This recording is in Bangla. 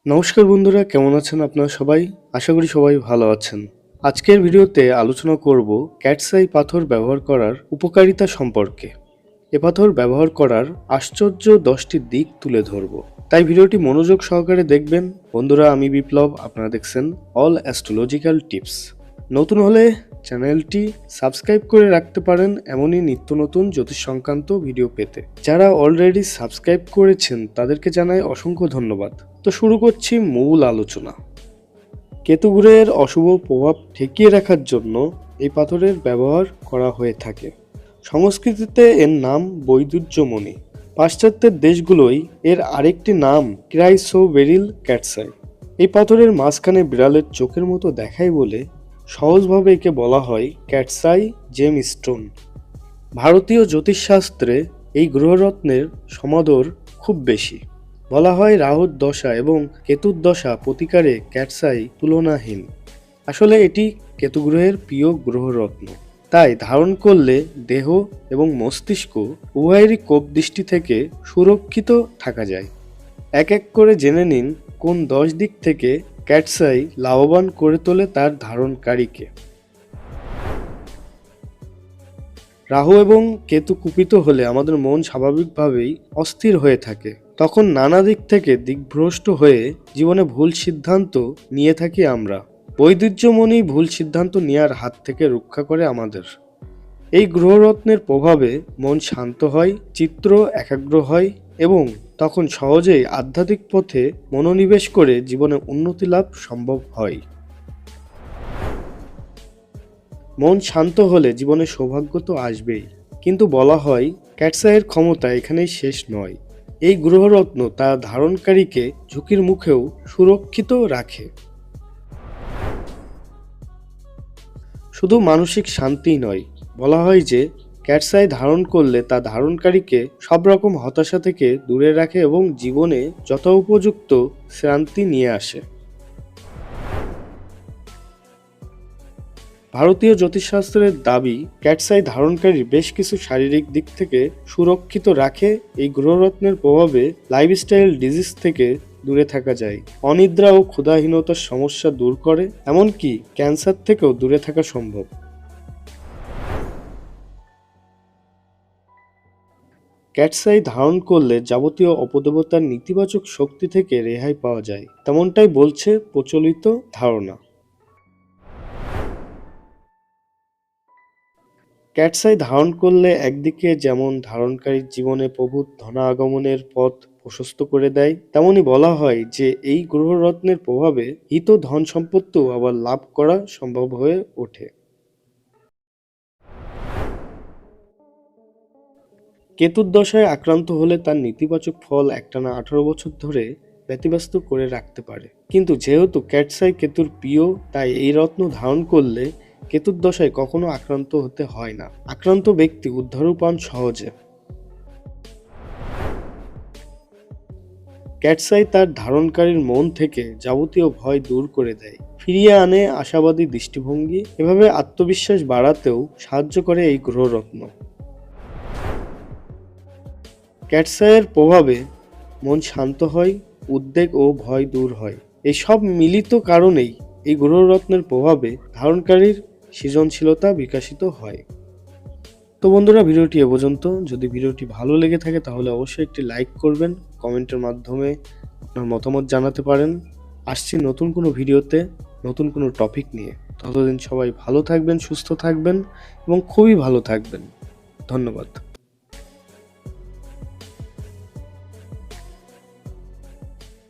নমস্কার বন্ধুরা, কেমন আছেন আপনারা সবাই? আশা করি সবাই ভালো আছেন। আজকের ভিডিওতে আলোচনা করব ক্যাটসাই পাথর ব্যবহার করার উপকারিতা সম্পর্কে। এ পাথর ব্যবহার করার আশ্চর্য 10টি দিক তুলে ধরব, তাই ভিডিওটি মনোযোগ সহকারে দেখবেন। বন্ধুরা, আমি বিপ্লব, আপনারা দেখছেন অল অ্যাস্ট্রোলজিক্যাল টিপস। নতুন হলে চ্যানেলটি সাবস্ক্রাইব করে রাখতে পারেন এমনই নিত্য নতুন জ্যোতিষ সংক্রান্ত ভিডিও পেতে। যারা অলরেডি সাবস্ক্রাইব করেছেন তাদেরকে জানাই অসংখ্য ধন্যবাদ। তো শুরু করছি মূল আলোচনা। কেতু গ্রহের অশুভ প্রভাব ঠেকিয়ে রাখার জন্য এই পাথরের ব্যবহার করা হয়ে থাকে। সংস্কৃতিতে এর নাম বৈদুর্যমণি। পাশ্চাত্যের দেশগুলোই এর আরেকটি নাম ক্রাইসোবেরিল ক্যাটসাই। এই পাথরের মাঝখানে বিড়ালের চোখের মতো দেখায় বলে সহজভাবে একে বলা হয় ক্যাটসাই জেম স্টোন। ভারতীয় জ্যোতিষশাস্ত্রে এই গ্রহরত্নের সমাদর খুব বেশি। বলা হয় রাহুর দশা এবং কেতুর দশা প্রতিকারে ক্যাটসাই তুলনাহীন। আসলে এটি কেতু গ্রহের প্রিয় গ্রহরত্ন, তাই ধারণ করলে দেহ এবং মস্তিষ্ক উভয়েরই কোপ দৃষ্টি থেকে সুরক্ষিত থাকা যায়। এক এক করে জেনে নিন কোন 10 দিক থেকে ক্যাটসাই লাভবান করে তোলে তার ধারণকারীকে। রাহু এবং কেতু কুপিত হলে আমাদের মন স্বাভাবিকভাবেই অস্থির হয়ে থাকে। তখন নানা দিক থেকে দিকভ্রষ্ট হয়ে জীবনে ভুল সিদ্ধান্ত নিয়ে থাকি আমরা। বৈদুর্যমণি ভুল সিদ্ধান্ত নেওয়ার হাত থেকে রক্ষা করে আমাদের। এই গ্রহরত্নের প্রভাবে মন শান্ত হয়, চিত্র একাগ্র হয় এবং তখন সহজেই আধ্যাত্মিক পথে মনোনিবেশ করে জীবনে উন্নতি লাভ সম্ভব হয়। মন শান্ত হলে জীবনে সৌভাগ্য তো আসবেই, কিন্তু বলা হয় ক্যাটসাইয়ের ক্ষমতা এখানেই শেষ নয়। এই গ্রহরত্ন তার ধারণকারীকে ঝুঁকির মুখেও সুরক্ষিত রাখে। শুধু মানসিক শান্তিই নয়, বলা হয় যে ক্যাটসাই ধারণ করলে তা ধারণকারীকে সব রকম হতাশা থেকে দূরে রাখে এবং জীবনে যথোপযুক্ত শান্তি নিয়ে আসে। ভারতীয় জ্যোতিষশাস্ত্রের দাবি ক্যাটসাই ধারণকারীর বেশ কিছু শারীরিক দিক থেকে সুরক্ষিত রাখে। এই গ্রহরত্নের প্রভাবে লাইফস্টাইল ডিজিজ থেকে দূরে থাকা যায়, অনিদ্রা ও ক্ষুধাহীনতার সমস্যা দূর করে, এমনকি ক্যান্সার থেকেও দূরে থাকা সম্ভব। ক্যাটসাই ধারণ করলে যাবতীয় অপদেবতার নেতিবাচক শক্তি থেকে রেহাই পাওয়া যায়, তেমনটাই বলছে প্রচলিত ধারণা। ক্যাটসাই ধারণ করলে একদিকে যেমন ধারণকারীর জীবনে প্রভূত ধনাগমনের পথ প্রশস্ত করে দেয়, তেমনি বলা হয় যে এই গ্রহরত্নের প্রভাবে হিত ধন সম্পত্তিও আবার লাভ করা সম্ভব হয়ে ওঠে। কেতুর দশায় আক্রান্ত হলে তার নেতিবাচক ফল একটানা 18 বছর ধরে ব্যতিব্যস্ত করে রাখতে পারে। কিন্তু যেহেতু ক্যাটসাই কেতুর প্রিয়, তাই এই রত্ন ধারণ করলে কেতুর দশায় কখনো আক্রান্ত হতে হয় না। আক্রান্ত ব্যক্তি উদ্ধারও পান সহজে। ক্যাটসাই তার ধারণকারীর মন থেকে যাবতীয় ভয় দূর করে দেয়, ফিরিয়ে আনে আশাবাদী দৃষ্টিভঙ্গি, এভাবে আত্মবিশ্বাস বাড়াতেও সাহায্য করে এই গ্রহরত্ন। ক্যাটসাইয়ের প্রভাবে মন শান্ত হয়, উদ্বেগ ও ভয় দূর হয়। এই সব মিলিত কারণেই এই গ্রহরত্নের প্রভাবে ধারণকারীর সৃজনশীলতা বিকশিত হয়। তো বন্ধুরা, ভিডিওটি এ পর্যন্ত। যদি ভিডিওটি ভালো লেগে থাকে তাহলে অবশ্যই একটি লাইক করবেন, কমেন্টের মাধ্যমে আপনার মতামত জানাতে পারেন। আসছি নতুন কোনো ভিডিওতে, নতুন কোনো টপিক নিয়ে। ততদিন সবাই ভালো থাকবেন, সুস্থ থাকবেন এবং খুবই ভালো থাকবেন। ধন্যবাদ।